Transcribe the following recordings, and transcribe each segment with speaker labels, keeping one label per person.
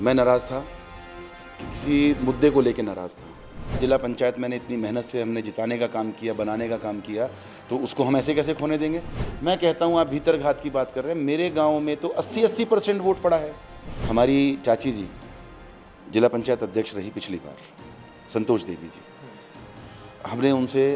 Speaker 1: मैं नाराज़ था, किसी मुद्दे को लेके नाराज़ था। जिला पंचायत मैंने इतनी मेहनत से हमने जिताने का काम किया, बनाने का काम किया, तो उसको हम ऐसे कैसे खोने देंगे? मैं कहता हूँ आप भीतरघात की बात कर रहे हैं, मेरे गाँव में तो 80% वोट पड़ा है। हमारी चाची जी जिला पंचायत अध्यक्ष रही पिछली बार, संतोष देवी जी। हमने उनसे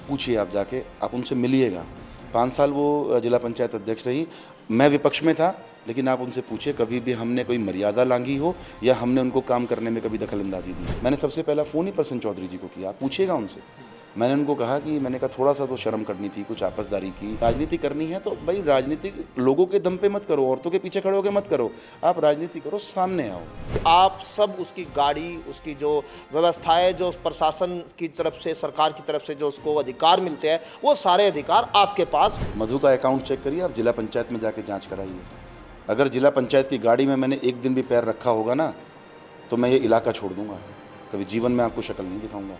Speaker 1: पूछिए, आप जाके आप उनसे मिलिएगा। 5 साल वो जिला पंचायत अध्यक्ष रही, मैं विपक्ष में था, लेकिन आप उनसे पूछिए कभी भी हमने कोई मर्यादा लांघी हो या हमने उनको काम करने में कभी दखलंदाजी दी। मैंने सबसे पहला फ़ोन ही प्रसन्न चौधरी जी को किया, आप पूछिएगा उनसे। मैंने उनको कहा कि मैंने कहा थोड़ा सा तो शर्म करनी थी, कुछ आपसदारी की। राजनीति करनी है तो भाई राजनीति लोगों के दम पे मत करो, औरतों के पीछे खड़े होकर मत करो, आप राजनीति करो, सामने आओ।
Speaker 2: आप सब उसकी गाड़ी, उसकी जो व्यवस्थाएं, जो प्रशासन की तरफ से, सरकार की तरफ से जो उसको अधिकार मिलते हैं, वो सारे अधिकार आपके पास।
Speaker 1: मधु का अकाउंट चेक करिए, आप जिला पंचायत में जाके जांच कराइए। अगर जिला पंचायत की गाड़ी में मैंने एक दिन भी पैर रखा होगा ना, तो मैं ये इलाका छोड़ दूंगा, कभी जीवन में आपको शक्ल नहीं दिखाऊंगा।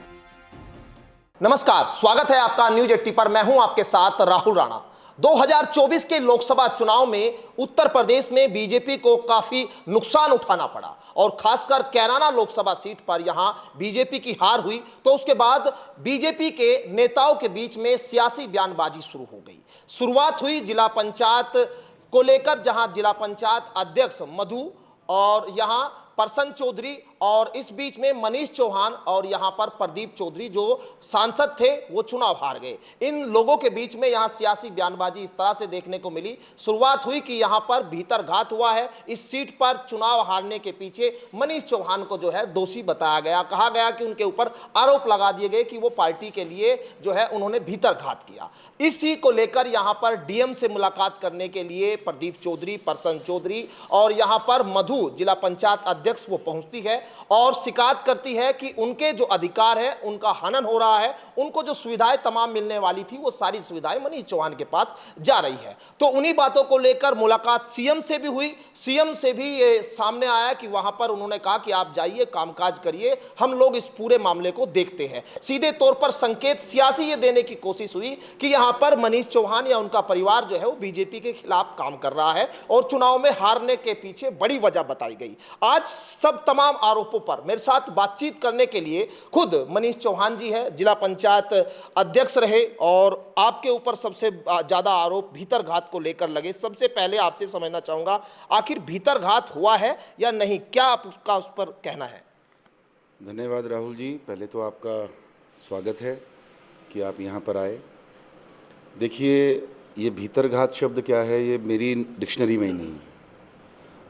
Speaker 2: नमस्कार, स्वागत है आपका न्यूज 80 पर। मैं हूं आपके साथ राहुल राणा। 2024 के लोकसभा चुनाव में उत्तर प्रदेश में बीजेपी को काफी नुकसान उठाना पड़ा और खासकर कैराना लोकसभा सीट पर यहां बीजेपी की हार हुई, तो उसके बाद बीजेपी के नेताओं के बीच में सियासी बयानबाजी शुरू हो गई। शुरुआत हुई जिला पंचायत को लेकर, जहां जिला पंचायत अध्यक्ष मधु और यहां प्रसन्न चौधरी और इस बीच में मनीष चौहान और यहां पर प्रदीप चौधरी जो सांसद थे वो चुनाव हार गए। इन लोगों के बीच में यहां सियासी बयानबाजी इस तरह से देखने को मिली। शुरुआत हुई कि यहां पर भीतरघात हुआ है, इस सीट पर चुनाव हारने के पीछे मनीष चौहान को जो है दोषी बताया गया। कहा गया कि उनके ऊपर आरोप लगा दिए गए कि वो पार्टी के लिए जो है उन्होंने भीतरघात किया। इसी को लेकर यहां पर डीएम से मुलाकात करने के लिए प्रदीप चौधरी, प्रसन्न चौधरी और यहां पर मधु जिला पंचायत अध्यक्ष वो पहुंचती है और शिकायत करती है कि उनके जो अधिकार है उनका हनन हो रहा है। उनको जो सुविधाएं तमाम मिलने वाली थी वो सारी सुविधाएं मनीष चौहान के पास जा रही है। तो उन्हीं बातों को लेकर मुलाकात सीएम से भी हुई। सीएम से भी ये सामने आया कि वहां पर उन्होंने कहा कि आप जाइए, कामकाज करिए, हम लोग इस पूरे मामले को देखते हैं। सीधे तौर पर संकेत सियासी ये देने की कोशिश हुई कि यहां पर मनीष चौहान या उनका परिवार जो है वो बीजेपी के खिलाफ काम कर रहा है और चुनाव में हारने के पीछे बड़ी वजह बताई गई। आज सब तमाम आरोपों पर मेरे साथ बातचीत करने के लिए खुद मनीष चौहान जी है, जिला पंचायत अध्यक्ष रहे और आपके ऊपर सबसे ज्यादा आरोप भीतरघात को लेकर लगे। सबसे पहले आपसे समझना चाहूंगा, आखिर भीतरघात हुआ है या नहीं, क्या आप उसका उस पर कहना है?
Speaker 1: धन्यवाद राहुल जी, पहले तो आपका स्वागत है कि आप यहाँ पर आए। देखिए, ये भीतरघात शब्द क्या है, ये मेरी डिक्शनरी में ही नहीं है।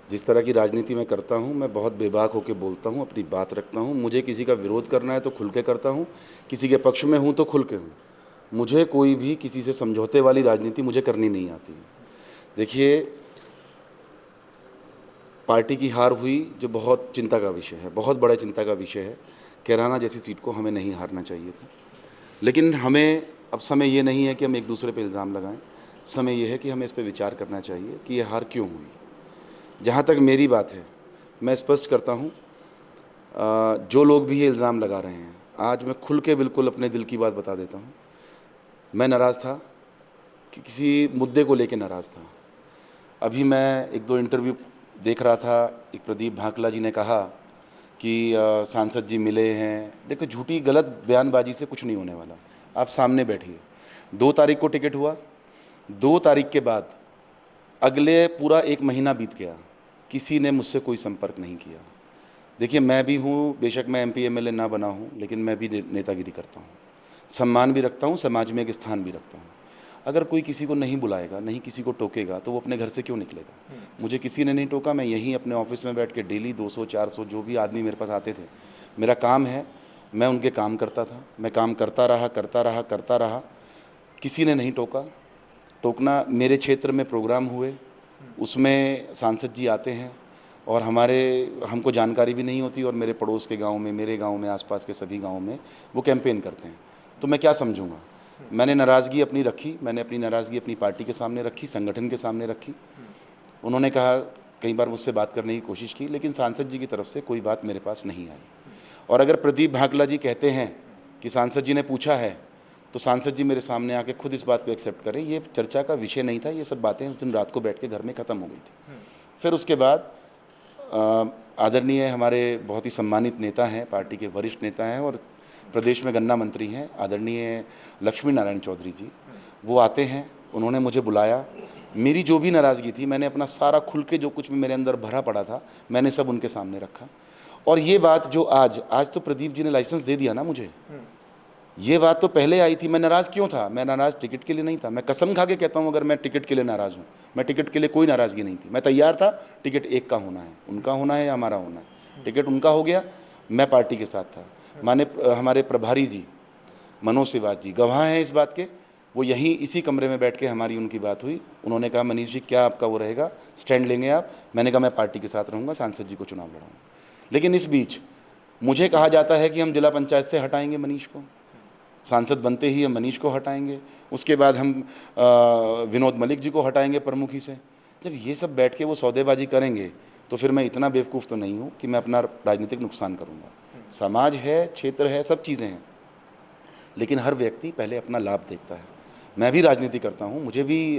Speaker 1: जिस तरह की राजनीति मैं करता हूँ, मैं बहुत बेबाक होकर बोलता हूँ, अपनी बात रखता हूँ। मुझे किसी का विरोध करना है तो खुल के करता हूँ, किसी के पक्ष में हूँ तो खुल के हूँ। मुझे कोई भी किसी से समझौते वाली राजनीति मुझे करनी नहीं आती है। देखिए, पार्टी की हार हुई जो बहुत चिंता का विषय है, बहुत बड़ा चिंता का विषय है। कैराना जैसी सीट को हमें नहीं हारना चाहिए था, लेकिन हमें अब समय ये नहीं है कि हम एक दूसरे पे इल्ज़ाम लगाएं। समय ये है कि हमें इस पे विचार करना चाहिए कि ये हार क्यों हुई। जहाँ तक मेरी बात है, मैं स्पष्ट करता हूँ, जो लोग भी ये इल्ज़ाम लगा रहे हैं, आज मैं खुल के बिल्कुल अपने दिल की बात बता देता हूँ। मैं नाराज़ था कि किसी मुद्दे को लेके नाराज़ था। अभी मैं 1-2 इंटरव्यू देख रहा था, एक प्रदीप भाकला जी ने कहा कि सांसद जी मिले हैं। देखो, झूठी गलत बयानबाजी से कुछ नहीं होने वाला। आप सामने बैठिए। 2 तारीख को टिकट हुआ, 2 तारीख के बाद अगले पूरा 1 महीना बीत गया, किसी ने मुझसे कोई संपर्क नहीं किया। देखिए, मैं भी हूँ, बेशक मैं एमपी एमएलए ना बना हूँ, लेकिन मैं भी नेतागिरी करता हूँ, सम्मान भी रखता हूँ, समाज में एक स्थान भी रखता हूँ। अगर कोई किसी को नहीं बुलाएगा, नहीं किसी को टोकेगा, तो वो अपने घर से क्यों निकलेगा? मुझे किसी ने नहीं टोका, मैं यहीं अपने ऑफिस में बैठ के डेली 200-400 जो भी आदमी मेरे पास आते थे, मेरा काम है, मैं उनके काम करता था। मैं काम करता रहा, किसी ने नहीं टोका। टोकना, मेरे क्षेत्र में प्रोग्राम हुए, उसमें सांसद जी आते हैं और हमको जानकारी भी नहीं होती, और मेरे पड़ोस के गांव में, मेरे गांव में, आसपास के सभी गांव में वो कैंपेन करते हैं। तो मैं क्या समझूंगा? मैंने नाराज़गी अपनी रखी, मैंने अपनी नाराज़गी अपनी पार्टी के सामने रखी, संगठन के सामने रखी। उन्होंने कहा, कई बार मुझसे बात करने की कोशिश की, लेकिन सांसद जी की तरफ से कोई बात मेरे पास नहीं आई। और अगर प्रदीप भाकला जी कहते हैं कि सांसद जी ने पूछा है, तो सांसद जी मेरे सामने आके खुद इस बात को एक्सेप्ट करें। ये चर्चा का विषय नहीं था, ये सब बातें उस दिन रात को बैठ के घर में ख़त्म हो गई थी। फिर उसके बाद आदरणीय हमारे बहुत ही सम्मानित नेता हैं, पार्टी के वरिष्ठ नेता हैं और प्रदेश में गन्ना मंत्री हैं, आदरणीय लक्ष्मी नारायण चौधरी जी। वो आते हैं, उन्होंने मुझे बुलाया। मेरी जो भी नाराज़गी थी, मैंने अपना सारा खुल के जो कुछ भी मेरे अंदर भरा पड़ा था, मैंने सब उनके सामने रखा। और ये बात जो आज तो प्रदीप जी ने लाइसेंस दे दिया ना मुझे, ये बात तो पहले आई थी। मैं नाराज़ क्यों था? मैं नाराज़ टिकट के लिए नहीं था। मैं कसम खा के कहता हूँ, अगर मैं टिकट के लिए नाराज़ हूँ, मैं टिकट के लिए कोई नाराज़गी नहीं थी। मैं तैयार था, टिकट एक का होना है, उनका होना है या हमारा होना है। टिकट उनका हो गया, मैं पार्टी के साथ था। माने हमारे प्रभारी जी मनोज सिवाज जी गवाह हैं इस बात के। वो यहीं इसी कमरे में बैठ के हमारी उनकी बात हुई। उन्होंने कहा, मनीष जी क्या आपका वो रहेगा, स्टैंड लेंगे आप? मैंने कहा मैं पार्टी के साथ रहूँगा, सांसद जी को चुनाव लड़ाऊँगा। लेकिन इस बीच मुझे कहा जाता है कि हम जिला पंचायत से हटाएंगे मनीष को, सांसद बनते ही हम मनीष को हटाएंगे, उसके बाद हम विनोद मलिक जी को हटाएंगे प्रमुखी से। जब ये सब बैठ के वो सौदेबाजी करेंगे तो फिर मैं इतना बेवकूफ़ तो नहीं हूँ कि मैं अपना राजनीतिक नुकसान करूँगा। समाज है, क्षेत्र है, सब चीज़ें हैं, लेकिन हर व्यक्ति पहले अपना लाभ देखता है। मैं भी राजनीति करता हूँ, मुझे भी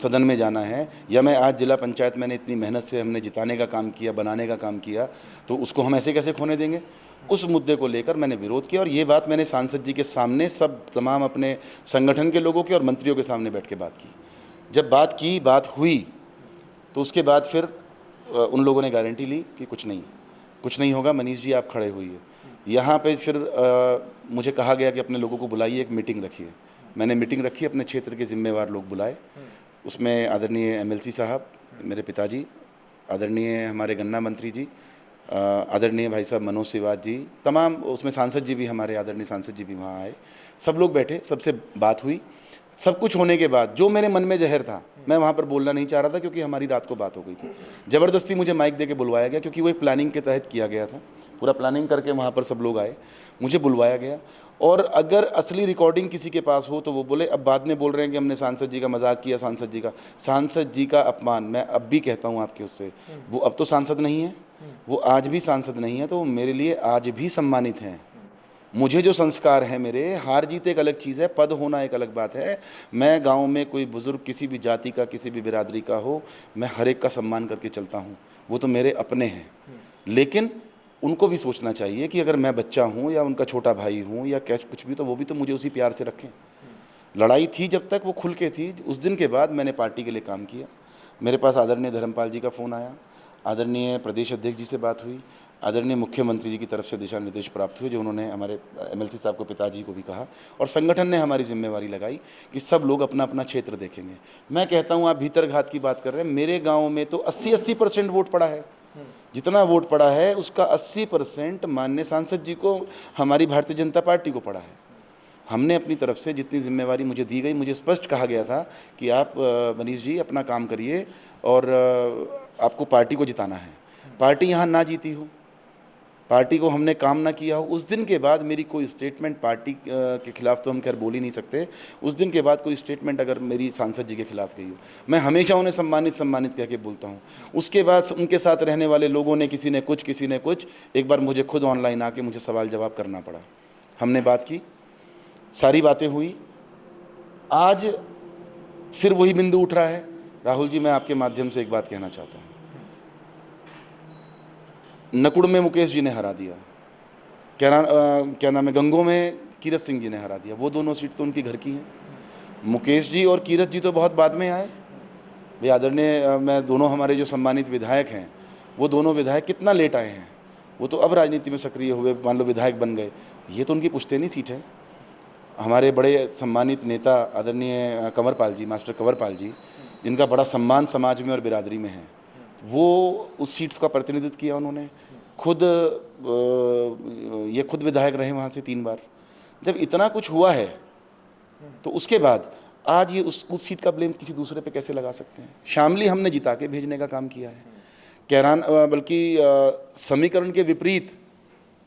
Speaker 1: सदन में जाना है, या मैं आज जिला पंचायत मैंने इतनी मेहनत से हमने जिताने का काम किया, बनाने का काम किया, तो उसको हम ऐसे कैसे खोने देंगे? उस मुद्दे को लेकर मैंने विरोध किया और ये बात मैंने सांसद जी के सामने, सब तमाम अपने संगठन के लोगों के और मंत्रियों के सामने बैठ के बात की। जब बात हुई तो उसके बाद फिर उन लोगों ने गारंटी ली कि कुछ नहीं होगा, मनीष जी आप खड़े हुई है। यहाँ पे फिर मुझे कहा गया कि अपने लोगों को बुलाइए, एक मीटिंग रखिए। मैंने मीटिंग रखी, अपने क्षेत्र के जिम्मेवार लोग बुलाए। उसमें आदरणीय एमएलसी साहब, मेरे पिताजी, आदरणीय हमारे गन्ना मंत्री जी, आदरणीय भाई साहब मनोज सिवाज जी, तमाम, उसमें सांसद जी भी, हमारे आदरणीय सांसद जी भी वहाँ आए। सब लोग बैठे, सबसे बात हुई। सब कुछ होने के बाद जो मेरे मन में जहर था, मैं वहाँ पर बोलना नहीं चाह रहा था, क्योंकि हमारी रात को बात हो गई थी। ज़बरदस्ती मुझे माइक दे के बुलवाया गया, क्योंकि वो एक प्लानिंग के तहत किया गया था। पूरा प्लानिंग करके वहाँ पर सब लोग आए, मुझे बुलवाया गया। और अगर असली रिकॉर्डिंग किसी के पास हो तो वो बोले। अब बाद में बोल रहे हैं कि हमने सांसद जी का मजाक किया, सांसद जी का अपमान। मैं अब भी कहता हूँ आपके उससे, वो अब तो सांसद नहीं है, वो आज भी सांसद नहीं है, तो वो मेरे लिए आज भी सम्मानित हैं। मुझे जो संस्कार है मेरे, हार जीत एक अलग चीज़ है, पद होना एक अलग बात है। मैं गांव में कोई बुज़ुर्ग किसी भी जाति का, किसी भी बिरादरी का हो, मैं हर एक का सम्मान करके चलता हूं, वो तो मेरे अपने हैं। लेकिन उनको भी सोचना चाहिए कि अगर मैं बच्चा हूं या उनका छोटा भाई हूं या कैसे कुछ भी, तो वो भी तो मुझे उसी प्यार से रखें। लड़ाई थी जब तक, वो खुल के थी। उस दिन के बाद मैंने पार्टी के लिए काम किया। मेरे पास आदरणीय धर्मपाल जी का फ़ोन आया, आदरणीय प्रदेश अध्यक्ष जी से बात हुई, आदरणीय मुख्यमंत्री जी की तरफ से दिशा निर्देश प्राप्त हुए, जो उन्होंने हमारे एमएलसी साहब को, पिताजी को भी कहा, और संगठन ने हमारी जिम्मेवारी लगाई कि सब लोग अपना अपना क्षेत्र देखेंगे। मैं कहता हूँ, आप भीतर घात की बात कर रहे हैं, मेरे गांव में तो 80% वोट पड़ा है। जितना वोट पड़ा है उसका 80% माननीय सांसद जी को, हमारी भारतीय जनता पार्टी को पड़ा है। हमने अपनी तरफ से जितनी जिम्मेवारी मुझे दी गई, मुझे स्पष्ट कहा गया था कि आप मनीष जी अपना काम करिए और आपको पार्टी को जिताना है। पार्टी यहाँ ना जीती हो, पार्टी को हमने काम ना किया हो, उस दिन के बाद मेरी कोई स्टेटमेंट पार्टी के खिलाफ तो हम खैर बोल ही नहीं सकते। उस दिन के बाद कोई स्टेटमेंट अगर मेरी सांसद जी के खिलाफ गई हो, मैं हमेशा उन्हें सम्मानित कह के बोलता हूँ। उसके बाद उनके साथ रहने वाले लोगों ने, किसी ने कुछ, एक बार मुझे खुद ऑनलाइन आके मुझे सवाल जवाब करना पड़ा। हमने बात की, सारी बातें हुई। आज फिर वही बिंदु उठ रहा है। राहुल जी, मैं आपके माध्यम से एक बात कहना चाहता हूँ। नकुड़ में मुकेश जी ने हरा दिया, क्या नाम है, गंगों में कीरत सिंह जी ने हरा दिया। वो दोनों सीट तो उनकी घर की हैं। मुकेश जी और कीरत जी तो बहुत बाद में आए भाई। आदरणीय, मैं दोनों हमारे जो सम्मानित विधायक हैं, वो दोनों विधायक कितना लेट आए हैं। वो तो अब राजनीति में सक्रिय हुए, मान लो विधायक बन गए। ये तो उनकी पुश्तैनी सीट है। हमारे बड़े सम्मानित नेता आदरणीय कंवरपाल जी, मास्टर कंवरपाल जी, जिनका बड़ा सम्मान समाज में और बिरादरी में है, वो उस सीट्स का प्रतिनिधित्व किया उन्होंने। खुद विधायक रहे वहाँ से 3 बार। जब इतना कुछ हुआ है तो उसके बाद आज ये उस सीट का ब्लेम किसी दूसरे पे कैसे लगा सकते हैं? शामली हमने जिता के भेजने का काम किया है। बल्कि समीकरण के विपरीत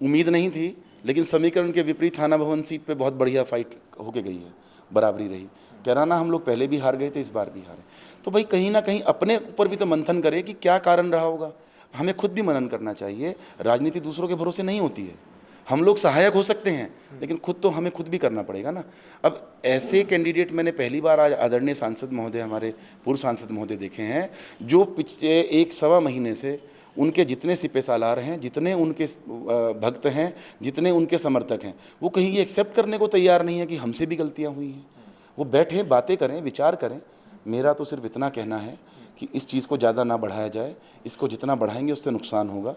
Speaker 1: उम्मीद नहीं थी, लेकिन समीकरण के विपरीत थाना भवन सीट पे बहुत बढ़िया फाइट होके गई है, बराबरी रही। कैराना हम लोग पहले भी हार गए थे, इस बार भी हारे। तो भाई कहीं ना कहीं अपने ऊपर भी तो मंथन करे कि क्या कारण रहा होगा। हमें खुद भी मनन करना चाहिए। राजनीति दूसरों के भरोसे नहीं होती है। हम लोग सहायक हो सकते हैं, लेकिन खुद तो हमें खुद भी करना पड़ेगा ना। अब ऐसे कैंडिडेट मैंने पहली बार आज आदरणीय सांसद महोदय, हमारे पूर्व सांसद महोदय देखे हैं, जो पिछले 1 सवा महीने से उनके जितने सिपे सालार हैं, जितने उनके भक्त हैं, जितने उनके समर्थक हैं, वो कहीं ये एक्सेप्ट करने को तैयार नहीं है कि हमसे भी गलतियाँ हुई हैं। वो बैठे बातें करें, विचार करें। मेरा तो सिर्फ इतना कहना है कि इस चीज़ को ज़्यादा ना बढ़ाया जाए, इसको जितना बढ़ाएंगे उससे नुकसान होगा।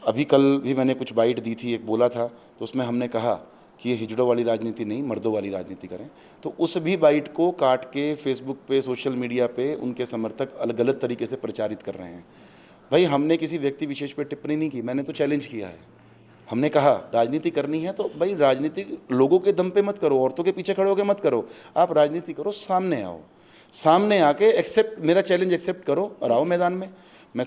Speaker 1: अभी कल भी मैंने कुछ बाइट दी थी, एक बोला था, तो उसमें हमने कहा कि ये हिजड़ों वाली राजनीति नहीं, मर्दों वाली राजनीति करें। तो उस भी बाइट को काट के फेसबुक पे, सोशल मीडिया पे उनके समर्थक गलत तरीके से प्रचारित कर रहे हैं। भाई, हमने किसी व्यक्ति विशेष पे टिप्पणी नहीं की, मैंने तो चैलेंज किया है। हमने कहा राजनीति करनी है तो भाई राजनीति लोगों के दम पे मत करो, औरतों के पीछे खड़े होकर मत करो। आप राजनीति करो, सामने आओ, सामने आके एक्सेप्ट, मेरा चैलेंज एक्सेप्ट करो और आओ मैदान में। मैं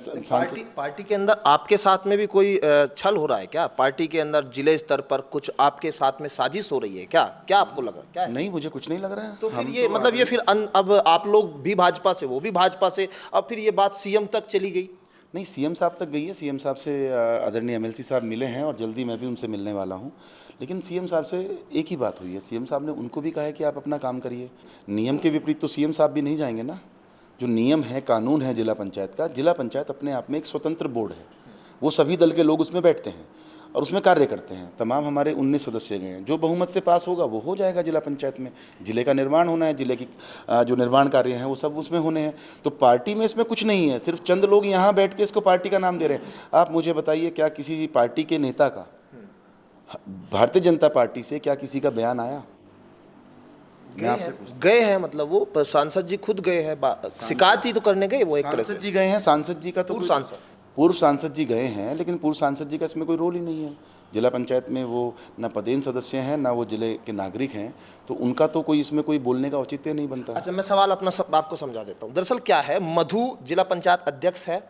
Speaker 2: पार्टी के अंदर आपके साथ में भी कोई छल हो रहा है क्या? पार्टी के अंदर जिले स्तर पर कुछ आपके साथ में साजिश हो रही है क्या? क्या आपको लग रहा है? क्या है?
Speaker 1: नहीं, मुझे कुछ नहीं लग रहा है।
Speaker 2: तो फिर ये मतलब ये फिर अब आप लोग भी भाजपा से, वो भी भाजपा से, अब फिर ये बात सीएम तक चली गई।
Speaker 1: नहीं, सीएम साहब तक गई है। सीएम साहब से आदरणीय एमएलसी साहब मिले हैं और जल्दी मैं भी उनसे मिलने वाला हूं। लेकिन सीएम साहब से एक ही बात हुई है। सीएम साहब ने उनको भी कहा है कि आप अपना काम करिए। नियम के विपरीत तो सीएम साहब भी नहीं जाएंगे ना। जो नियम है, कानून है जिला पंचायत का, जिला पंचायत अपने आप में एक स्वतंत्र बोर्ड है। वो सभी दल के लोग उसमें बैठते हैं और उसमें कार्य करते हैं। तमाम हमारे 19 सदस्य गए हैं। जो बहुमत से पास होगा वो हो जाएगा जिला पंचायत में। जिले का निर्माण होना है, जिले की जो निर्माण कार्य हैं वो सब उसमें होने हैं। तो पार्टी में इसमें कुछ नहीं है। सिर्फ चंद लोग यहाँ बैठ के इसको पार्टी का नाम दे रहे हैं। आप मुझे बताइए, क्या किसी पार्टी के नेता का, भारतीय जनता पार्टी से क्या किसी का बयान आया?
Speaker 2: गए हैं मतलब वो सांसद जी खुद गए हैं, शिकायत ही तो करने गए वो एक तरह से।
Speaker 1: सांसद जी गए हैं। सांसद जी का तो पूर्व सांसद जी गए हैं, लेकिन पूर्व सांसद जी का इसमें कोई रोल ही नहीं है। जिला पंचायत में वो ना पदेन सदस्य हैं, ना वो जिले के नागरिक हैं, तो उनका तो कोई इसमें कोई बोलने का औचित्य नहीं बनता।
Speaker 2: अच्छा, मैं सवाल अपना आपको समझा देता हूँ। दरअसल क्या है, मधु जिला पंचायत अध्यक्ष है।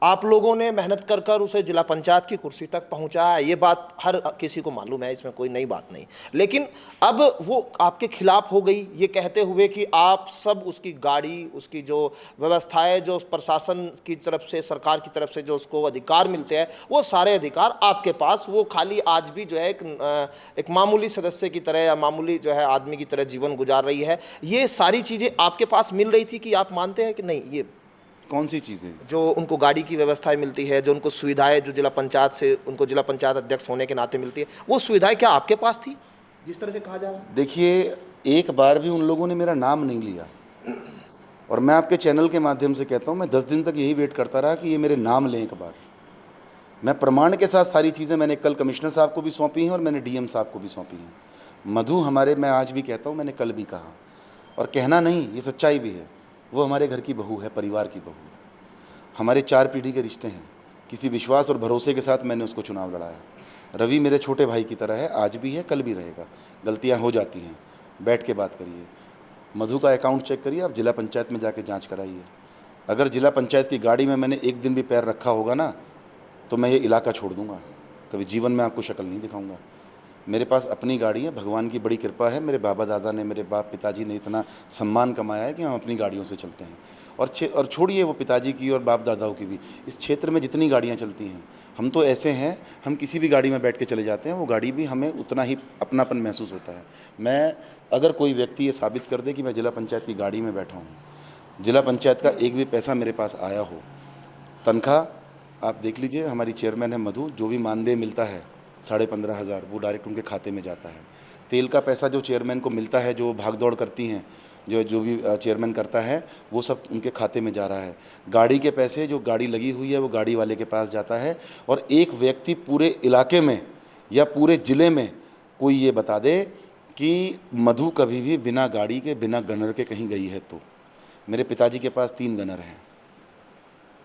Speaker 2: आप लोगों ने मेहनत कर कर उसे जिला पंचायत की कुर्सी तक पहुंचाया, ये बात हर किसी को मालूम है, इसमें कोई नई बात नहीं। लेकिन अब वो आपके खिलाफ हो गई, ये कहते हुए कि आप सब उसकी गाड़ी, उसकी जो व्यवस्थाएं, जो प्रशासन की तरफ से, सरकार की तरफ से जो उसको अधिकार मिलते हैं, वो सारे अधिकार आपके पास, वो खाली आज भी जो है एक मामूली सदस्य की तरह या मामूली जो है आदमी की तरह जीवन गुजार रही है। ये सारी चीज़ें आपके पास मिल रही थी कि आप मानते हैं कि नहीं? ये
Speaker 1: कौन सी चीज़ें?
Speaker 2: जो उनको गाड़ी की व्यवस्थाएं मिलती है, जो उनको सुविधाएं जो जिला पंचायत से उनको जिला पंचायत अध्यक्ष होने के नाते मिलती है, वो सुविधाएं क्या आपके पास थी जिस तरह से कहा जा रहा है?
Speaker 1: देखिए, एक बार भी उन लोगों ने मेरा नाम नहीं लिया और मैं आपके चैनल के माध्यम से कहता हूँ, मैं 10 दिन तक यही वेट करता रहा कि ये मेरे नाम लें एक बार। मैं प्रमाण के साथ सारी चीज़ें मैंने कल कमिश्नर साहब को भी सौंपी हैं और मैंने डीएम साहब को भी सौंपी हैं। मधु हमारे, मैं आज भी कहता हूँ, मैंने कल भी कहा और कहना नहीं, ये सच्चाई भी है, वो हमारे घर की बहू है, परिवार की बहू है। हमारे 4 पीढ़ी के रिश्ते हैं। किसी विश्वास और भरोसे के साथ मैंने उसको चुनाव लड़ाया। रवि मेरे छोटे भाई की तरह है, आज भी है, कल भी रहेगा। गलतियां हो जाती हैं, बैठ के बात करिए। मधु का अकाउंट चेक करिए, आप जिला पंचायत में जाके जांच कराइए। अगर जिला पंचायत की गाड़ी में मैंने एक दिन भी पैर रखा होगा ना, तो मैं ये इलाका छोड़ दूँगा। कभी जीवन में आपको शक्ल नहीं दिखाऊँगा। मेरे पास अपनी गाड़ी है, भगवान की बड़ी कृपा है। मेरे बाबा दादा ने, मेरे बाप पिताजी ने इतना सम्मान कमाया है कि हम अपनी गाड़ियों से चलते हैं। और छोड़िए वो पिताजी की और बाप दादाओं की भी, इस क्षेत्र में जितनी गाड़ियाँ चलती हैं, हम तो ऐसे हैं, हम किसी भी गाड़ी में बैठ के चले जाते हैं, वो गाड़ी भी हमें उतना ही अपनापन महसूस होता है। मैं, अगर कोई व्यक्ति ये साबित कर दे कि मैं जिला पंचायत की गाड़ी में बैठा हूँ, जिला पंचायत का एक भी पैसा मेरे पास आया हो, तनख्वाह आप देख लीजिए, हमारी चेयरमैन है मधु, जो भी मानदेय मिलता है 15,500 वो डायरेक्ट उनके खाते में जाता है। तेल का पैसा जो चेयरमैन को मिलता है, जो भाग दौड़ करती हैं, जो भी चेयरमैन करता है, वो सब उनके खाते में जा रहा है। गाड़ी के पैसे, जो गाड़ी लगी हुई है, वो गाड़ी वाले के पास जाता है। और एक व्यक्ति पूरे इलाके में या पूरे ज़िले में कोई ये बता दे कि मधु कभी भी बिना गाड़ी के, बिना गनर के कहीं गई है। तो मेरे पिताजी के पास 3 गनर हैं।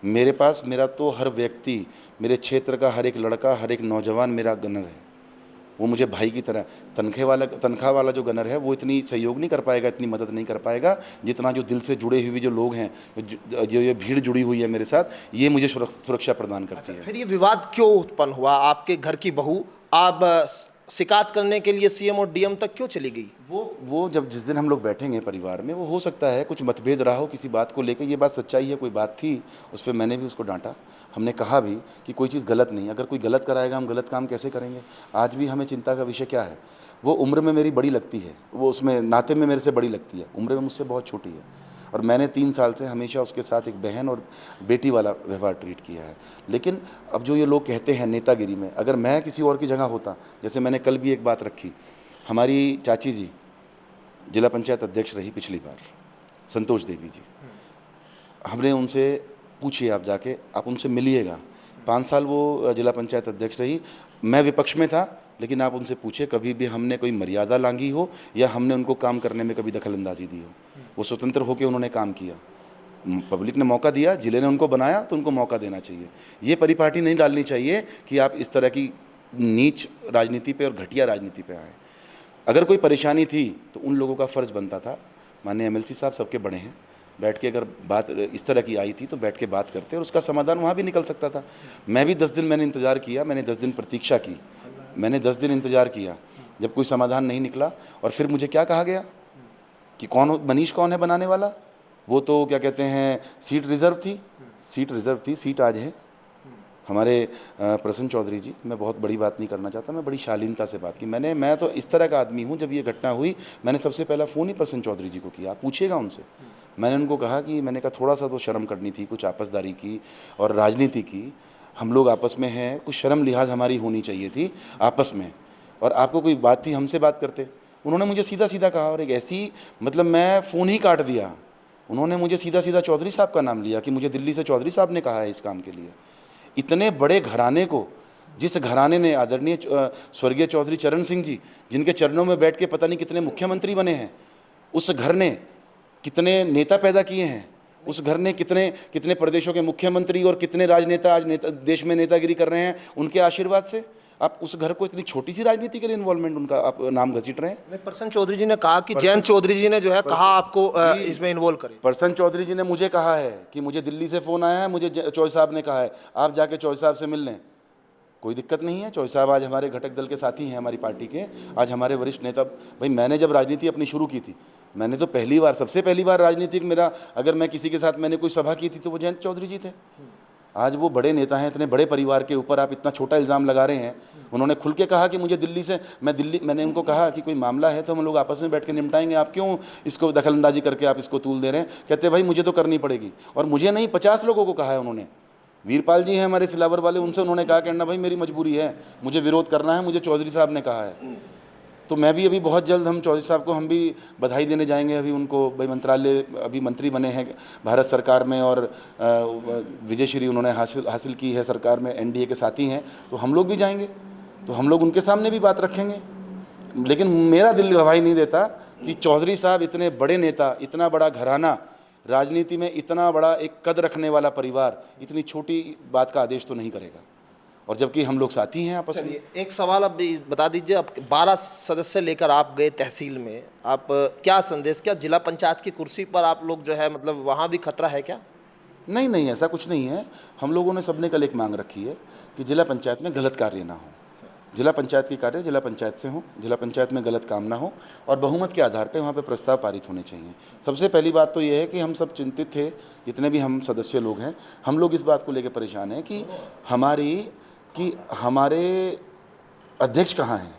Speaker 1: मेरे पास, मेरा तो हर व्यक्ति, मेरे क्षेत्र का हर एक लड़का, हर एक नौजवान मेरा गनर है। वो मुझे भाई की तरह, तनख्वाह वाला जो गनर है वो इतनी सहयोग नहीं कर पाएगा, इतनी मदद नहीं कर पाएगा जितना जो दिल से जुड़े हुए जो लोग हैं, जो ये भीड़ जुड़ी हुई है मेरे साथ, ये मुझे सुरक्षा प्रदान करती है।
Speaker 2: फिर ये विवाद क्यों उत्पन्न हुआ? आपके घर की बहू आप शिकायत करने के लिए सीएम और डीएम तक क्यों चली गई?
Speaker 1: वो जब जिस दिन हम लोग बैठेंगे परिवार में, वो हो सकता है कुछ मतभेद रहा हो किसी बात को लेकर। ये बात सच्चाई है, कोई बात थी, उस पर मैंने भी उसको डांटा। हमने कहा भी कि कोई चीज़ गलत नहीं, अगर कोई गलत कराएगा हम गलत काम कैसे करेंगे। आज भी हमें चिंता का विषय क्या है, वो उम्र में मेरी बड़ी लगती है, वो उसमें नाते में मेरे से बड़ी लगती है, उम्र में मुझसे बहुत छोटी है। और मैंने 3 साल से हमेशा उसके साथ एक बहन और बेटी वाला व्यवहार ट्रीट किया है। लेकिन अब जो ये लोग कहते हैं नेतागिरी में, अगर मैं किसी और की जगह होता, जैसे मैंने कल भी एक बात रखी, हमारी चाची जी जिला पंचायत अध्यक्ष रही पिछली बार, संतोष देवी जी, हमने उनसे पूछिए, आप जाके आप उनसे मिलिएगा, 5 साल वो जिला पंचायत अध्यक्ष रही, मैं विपक्ष में था, लेकिन आप उनसे पूछिए कभी भी हमने कोई मर्यादा लांघी हो या हमने उनको काम करने में कभी दखलंदाजी दी हो। वो स्वतंत्र होकर उन्होंने काम किया, पब्लिक ने मौका दिया, जिले ने उनको बनाया, तो उनको मौका देना चाहिए। ये परिपाटी नहीं डालनी चाहिए कि आप इस तरह की नीच राजनीति पे और घटिया राजनीति पे आए। अगर कोई परेशानी थी तो उन लोगों का फ़र्ज़ बनता था, माननीय MLC साहब सबके बड़े हैं, बैठ के अगर बात इस तरह की आई थी तो बैठ के बात करते और उसका समाधान वहाँ भी निकल सकता था। मैं भी 10 दिन मैंने इंतज़ार किया, मैंने 10 दिन प्रतीक्षा की, मैंने 10 दिन इंतज़ार किया, जब कोई समाधान नहीं निकला और फिर मुझे क्या कहा गया कि मनीष कौन है बनाने वाला, वो तो क्या कहते हैं सीट रिज़र्व थी, सीट आज है हमारे प्रसन्न चौधरी जी। मैं बहुत बड़ी बात नहीं करना चाहता, मैं बड़ी शालीनता से बात की। मैं तो इस तरह का आदमी हूँ, जब ये घटना हुई मैंने सबसे पहला फ़ोन ही प्रसन्न चौधरी जी को किया, आप पूछिएगा उनसे। मैंने उनको कहा कि मैंने कहा थोड़ा सा तो शर्म करनी थी, कुछ आपसदारी की और राजनीति की, हम लोग आपस में हैं, कुछ शर्म लिहाज हमारी होनी चाहिए थी आपस में, और आपको कोई बात थी हमसे बात करते। उन्होंने मुझे सीधा सीधा कहा, और एक ऐसी मतलब मैं फ़ोन ही काट दिया, उन्होंने मुझे सीधा सीधा चौधरी साहब का नाम लिया कि मुझे दिल्ली से चौधरी साहब ने कहा है इस काम के लिए। इतने बड़े घराने को, जिस घराने ने आदरणीय स्वर्गीय चौधरी चरण सिंह जी, जिनके चरणों में बैठ के पता नहीं कितने मुख्यमंत्री बने हैं, उस घर ने कितने नेता पैदा किए हैं, उस घर ने कितने कितने प्रदेशों के मुख्यमंत्री और कितने राजनेता आज देश में नेतागिरी कर रहे हैं, उनके आशीर्वाद से। आप उस घर को इतनी छोटी सी राजनीति के लिए इन्वॉल्वमेंट उनका आप नाम घसीट रहे हैं।
Speaker 2: प्रसन्न चौधरी जी ने कहा कि जयंत चौधरी जी ने जो है कहा आपको इसमें इन्वॉल्व करें।
Speaker 1: प्रसन्न चौधरी जी ने मुझे कहा है कि मुझे दिल्ली से फ़ोन आया है, मुझे चौधरी साहब ने कहा है आप जाके चौधरी साहब से मिल लें। कोई दिक्कत नहीं है, चौधरी साहब आज हमारे घटक दल के साथी हैं, हमारी पार्टी के, आज हमारे वरिष्ठ नेता। भाई मैंने जब राजनीति अपनी शुरू की थी, मैंने तो सबसे पहली बार राजनीतिक मेरा, अगर मैं किसी के साथ मैंने कोई सभा की थी तो वो जयंत चौधरी जी थे। आज वो बड़े नेता हैं, इतने बड़े परिवार के ऊपर आप इतना छोटा इल्ज़ाम लगा रहे हैं। उन्होंने खुल के कहा कि मुझे मैंने उनको कहा कि कोई मामला है तो हम लोग आपस में बैठ के निपटाएंगे, आप क्यों इसको दखलंदाजी करके आप इसको तूल दे रहे हैं। कहते भाई मुझे तो करनी पड़ेगी, और मुझे नहीं 50 लोगों को कहा है उन्होंने। वीरपाल जी हैं हमारे सिलावर वाले, उनसे उन्होंने कहा कि अन्ना भाई मेरी मजबूरी है, मुझे विरोध करना है, मुझे चौधरी साहब ने कहा है। तो मैं भी अभी बहुत जल्द हम चौधरी साहब को हम भी बधाई देने जाएंगे। अभी उनको भाई मंत्रालय, अभी मंत्री बने हैं भारत सरकार में, और विजय श्री उन्होंने हासिल की है सरकार में, NDA के साथी हैं, तो हम लोग भी जाएंगे, तो हम लोग उनके सामने भी बात रखेंगे। लेकिन मेरा दिल गवाही नहीं देता कि चौधरी साहब इतने बड़े नेता, इतना बड़ा घराना, राजनीति में इतना बड़ा एक कद रखने वाला परिवार इतनी छोटी बात का आदेश तो नहीं करेगा, और जबकि हम लोग साथी हैं आपस में।
Speaker 2: एक सवाल अब बता दीजिए, अब 12 सदस्य लेकर आप गए तहसील में, आप क्या संदेश, क्या जिला पंचायत की कुर्सी पर आप लोग जो है मतलब वहाँ भी खतरा है क्या?
Speaker 1: नहीं, ऐसा कुछ नहीं है। हम लोगों ने सबने कल एक मांग रखी है कि जिला पंचायत में गलत कार्य ना हो, जिला पंचायत के कार्य जिला पंचायत से हो, जिला पंचायत में गलत काम ना हो, और बहुमत के आधार पे वहाँ पे प्रस्ताव पारित होने चाहिए। सबसे पहली बात तो ये है कि हम सब चिंतित थे, जितने भी हम सदस्य लोग हैं, हम लोग इस बात को लेकर परेशान हैं कि हमारे अध्यक्ष कहाँ हैं।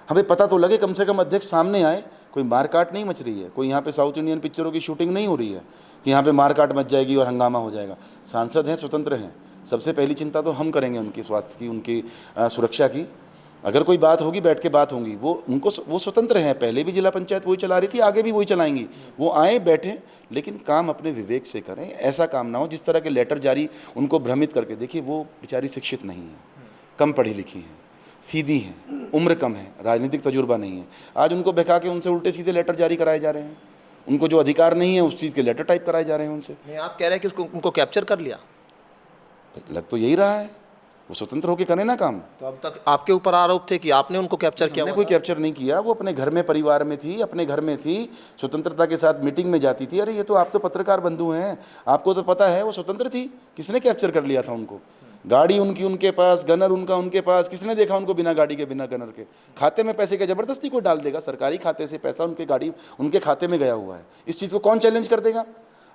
Speaker 1: हमें पता तो लगे, कम से कम अध्यक्ष सामने आए। कोई मारकाट नहीं मच रही है, कोई यहाँ पे साउथ इंडियन पिक्चरों की शूटिंग नहीं हो रही है कि यहाँ पे मारकाट मच जाएगी और हंगामा हो जाएगा। सांसद हैं, स्वतंत्र हैं, सबसे पहली चिंता तो हम करेंगे उनके स्वास्थ्य की, उनकी सुरक्षा की। अगर कोई बात होगी बैठ के बात होगी, वो स्वतंत्र हैं, पहले भी जिला पंचायत वही चला रही थी, आगे भी वही चलाएंगी। वो आए बैठें, लेकिन काम अपने विवेक से करें। ऐसा काम ना हो जिस तरह के लेटर जारी उनको भ्रमित करके। देखिए वो बेचारी शिक्षित नहीं है, कम पढ़ी लिखी हैं, सीधी हैं, उम्र कम है, राजनीतिक तजुर्बा नहीं है। आज उनको बहका के उनसे उल्टे सीधे लेटर जारी कराए जा रहे हैं। उनको जो अधिकार नहीं है उस चीज़ के लेटर टाइप कराए जा रहे हैं उनसे।
Speaker 2: नहीं, आप कह रहे हैं कि उनको कैप्चर कर लिया?
Speaker 1: लग तो यही रहा है, वो स्वतंत्र होकर करें ना काम।
Speaker 2: तो अब तक आपके ऊपर आरोप थे कि आपने उनको कैप्चर किया?
Speaker 1: हमने कोई कैप्चर नहीं किया, वो अपने घर में परिवार में थी, अपने घर में थी, स्वतंत्रता के साथ मीटिंग में जाती थी। अरे ये तो आप तो पत्रकार बंधु हैं, आपको तो पता है वो स्वतंत्र थी। किसने कैप्चर कर लिया था उनको? गाड़ी उनकी उनके पास, गनर उनका उनके पास। किसने देखा उनको बिना गाड़ी के, बिना गनर के? खाते में पैसे के जबरदस्ती कोई डाल देगा? सरकारी खाते से पैसा उनके खाते में गया हुआ है। इस चीज़ को कौन चैलेंज कर देगा?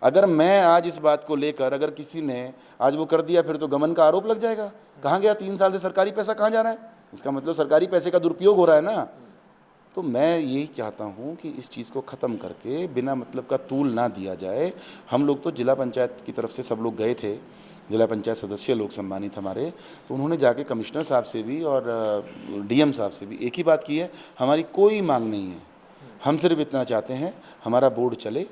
Speaker 1: अगर मैं आज इस बात को लेकर, अगर किसी ने आज वो कर दिया, फिर तो गमन का आरोप लग जाएगा। कहाँ गया 3 साल से सरकारी पैसा, कहाँ जा रहा है? इसका मतलब सरकारी पैसे का दुरुपयोग हो रहा है ना। तो मैं यही चाहता हूँ कि इस चीज़ को ख़त्म करके बिना मतलब का तूल ना दिया जाए। हम लोग तो जिला पंचायत की तरफ से सब लोग गए थे, जिला पंचायत सदस्य लोग सम्मानित हमारे, तो उन्होंने जाके कमिश्नर साहब से भी और डीएम साहब से भी एक ही बात की है, हमारी कोई मांग नहीं है। हम सिर्फ इतना चाहते हैं हमारा बोर्ड चले,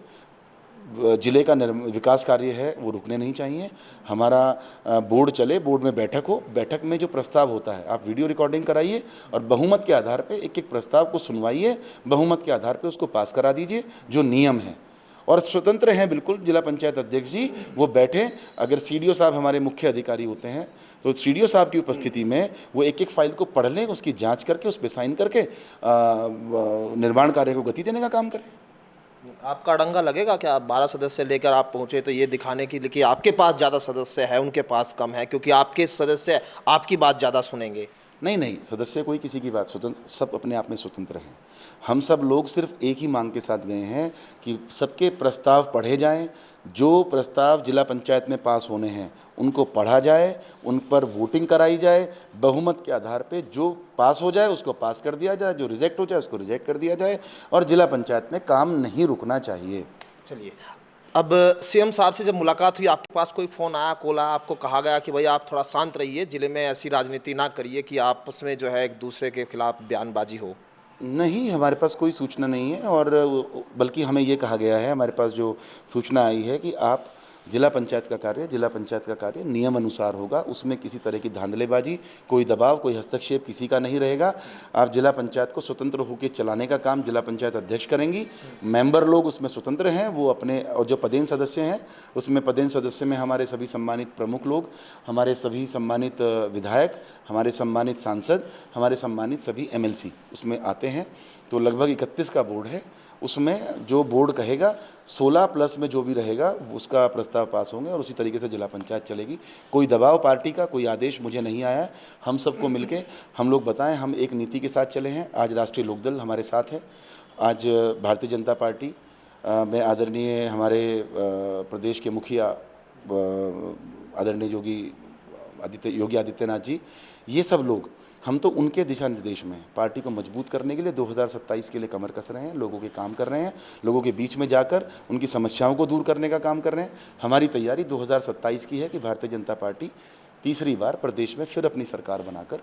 Speaker 1: जिले का विकास कार्य है वो रुकने नहीं चाहिए, हमारा बोर्ड चले, बोर्ड में बैठक हो, बैठक में जो प्रस्ताव होता है आप वीडियो रिकॉर्डिंग कराइए और बहुमत के आधार पे एक एक प्रस्ताव को सुनवाइए, बहुमत के आधार पे उसको पास करा दीजिए जो नियम है। और स्वतंत्र हैं बिल्कुल जिला पंचायत अध्यक्ष जी, वो बैठे, अगर सीडीओ साहब हमारे मुख्य अधिकारी होते हैं तो सीडीओ साहब की उपस्थिति में वो एक एक फाइल को पढ़ लें, उसकी जांच करके उस पर साइन करके निर्माण कार्य को गति देने का काम करें।
Speaker 2: आपका अड़ंगा लगेगा क्या? 12 सदस्य लेकर आप पहुंचे तो ये दिखाने के लिए कि आपके पास ज़्यादा सदस्य है, उनके पास कम है, क्योंकि आपके सदस्य आपकी बात ज़्यादा सुनेंगे।
Speaker 1: नहीं, सदस्य कोई किसी की बात, स्वतंत्र, सब अपने आप में स्वतंत्र हैं। हम सब लोग सिर्फ एक ही मांग के साथ गए हैं कि सबके प्रस्ताव पढ़े जाएं, जो प्रस्ताव जिला पंचायत में पास होने हैं उनको पढ़ा जाए, उन पर वोटिंग कराई जाए, बहुमत के आधार पे जो पास हो जाए उसको पास कर दिया जाए, जो रिजेक्ट हो जाए उसको रिजेक्ट कर दिया जाए, और जिला पंचायत में काम नहीं रुकना चाहिए।
Speaker 2: चलिए, अब सीएम साहब से जब मुलाकात हुई, आपके पास कोई फ़ोन आया, कॉल आया, आपको कहा गया कि भाई आप थोड़ा शांत रहिए, जिले में ऐसी राजनीति ना करिए कि आपस में जो है एक दूसरे के खिलाफ बयानबाजी हो?
Speaker 1: नहीं, हमारे पास कोई सूचना नहीं है, और बल्कि हमें ये कहा गया है, हमारे पास जो सूचना आई है कि आप जिला पंचायत का कार्य नियम अनुसार होगा, उसमें किसी तरह की धांधलेबाजी, कोई दबाव, कोई हस्तक्षेप किसी का नहीं रहेगा। आप जिला पंचायत को स्वतंत्र होकर चलाने का काम जिला पंचायत अध्यक्ष करेंगी, मेंबर लोग उसमें स्वतंत्र हैं, वो अपने, और जो पदेन सदस्य हैं उसमें पदेन सदस्य में हमारे सभी सम्मानित प्रमुख लोग, हमारे सभी सम्मानित विधायक, हमारे सम्मानित सांसद, हमारे सम्मानित सभी एमएलसी उसमें आते हैं। तो लगभग 31 का बोर्ड है, उसमें जो बोर्ड कहेगा 16 प्लस में जो भी रहेगा उसका प्रस्ताव पास होंगे और उसी तरीके से जिला पंचायत चलेगी। कोई दबाव पार्टी का, कोई आदेश मुझे नहीं आया है। हम सबको मिलके हम लोग बताएं, हम एक नीति के साथ चले हैं। आज राष्ट्रीय लोकदल हमारे साथ है, आज भारतीय जनता पार्टी में आदरणीय हमारे प्रदेश के मुखिया आदरणीय योगी आदित्यनाथ जी, ये सब लोग, हम तो उनके दिशा निर्देश में पार्टी को मजबूत करने के लिए 2027 के लिए कमर कस रहे हैं, लोगों के काम कर रहे हैं, लोगों के बीच में जाकर उनकी समस्याओं को दूर करने का काम कर रहे हैं। हमारी तैयारी 2027 की है कि भारतीय जनता पार्टी तीसरी बार प्रदेश में फिर अपनी सरकार बनाकर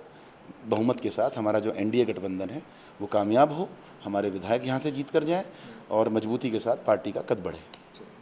Speaker 1: बहुमत के साथ हमारा जो एनडीए गठबंधन है वो कामयाब हो, हमारे विधायक यहाँ से जीत कर जाएँ और मजबूती के साथ पार्टी का कद बढ़े।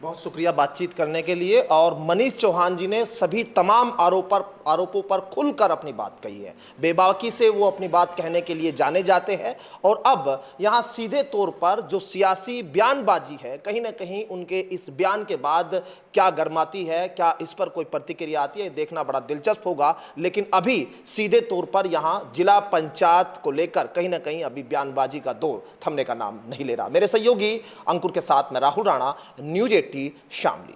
Speaker 2: बहुत शुक्रिया बातचीत करने के लिए। और मनीष चौहान जी ने सभी तमाम आरोपों पर खुलकर अपनी बात कही है। बेबाकी से वो अपनी बात कहने के लिए जाने जाते हैं, और अब यहाँ सीधे तौर पर जो सियासी बयानबाजी है, कहीं ना कहीं उनके इस बयान के बाद क्या गर्माती है, क्या इस पर कोई प्रतिक्रिया आती है, देखना बड़ा दिलचस्प होगा। लेकिन अभी सीधे तौर पर यहाँ जिला पंचायत को लेकर कहीं ना कहीं अभी बयानबाजी का दौर थमने का नाम नहीं ले रहा। मेरे सहयोगी अंकुर के साथ मैं राहुल राणा, न्यूज़ 18 शामली।